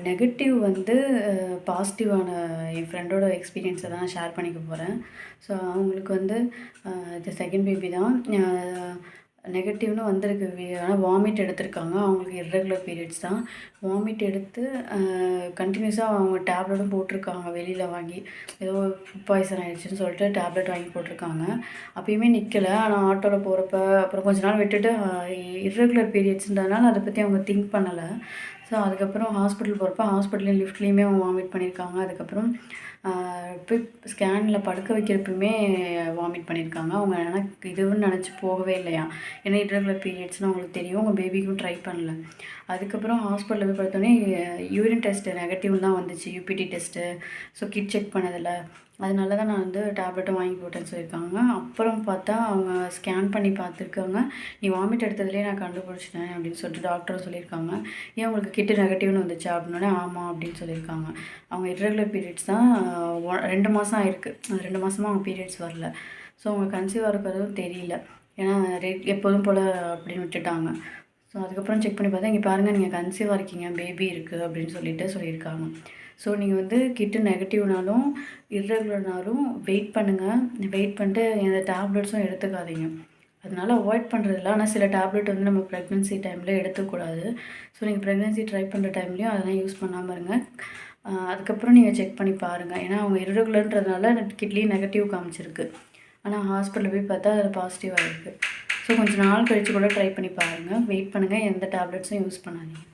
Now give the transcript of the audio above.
Negative வந்து பாசிட்டிவான என் ஃப்ரெண்டோட எக்ஸ்பீரியன்ஸை தான் நான் ஷேர் பண்ணிக்க போகிறேன். ஸோ அவங்களுக்கு வந்து இது செகண்ட் பேபி தான். நெகட்டிவ்னு வந்திருக்கு. ஆனா வாமிட் எடுத்திருக்காங்க. அவங்களுக்கு இர்ரெகுலர் பீரியட்ஸ் தான். வாமிட் எடுத்து கன்டினியூஸா அவங்க டேப்லெட்டும் போட்டிருக்காங்க வெளியில வாங்கி. ஏதோ ஃபுட் பாய்சன் ஆயிடுச்சுன்னு சொல்லிட்டு டேப்லெட் வாங்கி போட்டிருக்காங்க. அப்பயுமே நிற்கல. ஆனால் ஆட்டோவில் போகிறப்ப அப்புறம் கொஞ்ச நாள் விட்டுட்டு இர்ரெகுலர் பீரியட்ஸ்ன்றதுனால அதை பற்றி அவங்க திங்க் பண்ணலை. ஸோ அதுக்கப்புறம் ஹாஸ்பிட்டல் போகிறப்ப ஹாஸ்பிட்டல்லையும் லிஃப்ட்லேயுமே அவங்க வாமிட் பண்ணியிருக்காங்க. அதுக்கப்புறம் போய் ஸ்கேனில் படுக்க வைக்கிறப்பயுமே வாமிட் பண்ணியிருக்காங்க. அவங்க இதுன்னு நினச்சி போகவே இல்லையாம். ஏன்னா இர்ரெகுலர் பீரியட்ஸ்னு அவங்களுக்கு தெரியும். அவங்க பேபிக்கும் ட்ரை பண்ணல. அதுக்கப்புறம் ஹாஸ்பிட்டலில் போய் பார்த்தோன்னே யூரின் டெஸ்ட்டு நெகட்டிவ் தான் வந்துச்சு. UPT test. So kit check பண்ணதில்ல. அதனால தான் நான் வந்து டேப்லெட்டும் வாங்கி போட்டேன்னு சொல்லியிருக்காங்க. அப்புறம் பார்த்தா அவங்க ஸ்கேன் பண்ணி பார்த்துருக்காங்க. நீ வாமிட் எடுத்ததுலேயே நான் கண்டுபிடிச்சிட்டேன் அப்படின்னு சொல்லிட்டு டாக்டரும் சொல்லியிருக்காங்க. ஏன் உங்களுக்கு கிட்டு நெகட்டிவ்னு வந்துச்சா அப்படின்னோடனே ஆமாம் அப்படின்னு சொல்லியிருக்காங்க. அவங்க இர்ரெகுலர் பீரியட்ஸ் தான் 2 மாதம் ஆயிருக்கு. 2 மாதமா அவங்க பீரியட்ஸ் வரல. ஸோ அவங்க கன்சீவாக இருக்கிறதும் தெரியல. ஏன்னா எப்போதும் போல் அப்படின்னு விட்டுட்டாங்க. ஸோ அதுக்கப்புறம் செக் பண்ணி பார்த்தா, இங்கே பாருங்கள் நீங்கள் கன்சீவாக இருக்கீங்க, பேபி இருக்குது அப்படின்னு சொல்லியிருக்காங்க. ஸோ நீங்கள் வந்து கிட்டு நெகட்டிவ்னாலும் இர்ரெகுலர்னாலும் வெயிட் பண்ணுங்கள். வெயிட் பண்ணிட்டு எந்த டேப்லெட்ஸும் எடுத்துக்காதீங்க. அதனால அவாய்ட் பண்ணுறதில்ல. ஆனால் சில டேப்லெட் வந்து நம்ம ப்ரெக்னென்சி டைமில் எடுத்துக்கூடாது. ஸோ நீங்கள் ப்ரெக்னென்சி ட்ரை பண்ணுற டைம்லேயும் அதெல்லாம் யூஸ் பண்ணாமல் இருங்க. அதுக்கப்புறம் நீங்கள் செக் பண்ணி பாருங்கள். ஏன்னா அவங்க இர்ரெகுலர்ன்றதுனால கிட்லேயும் நெகட்டிவ் காமிச்சிருக்கு. ஆனால் ஹாஸ்பிட்டலில் போய் பார்த்தா அதில் பாசிட்டிவாக இருக்குது. ஸோ கொஞ்சம் நாள் கழித்து கூட ட்ரை பண்ணி பாருங்கள். வெயிட் பண்ணுங்கள். எந்த டேப்லெட்ஸும் யூஸ் பண்ணாதீங்க.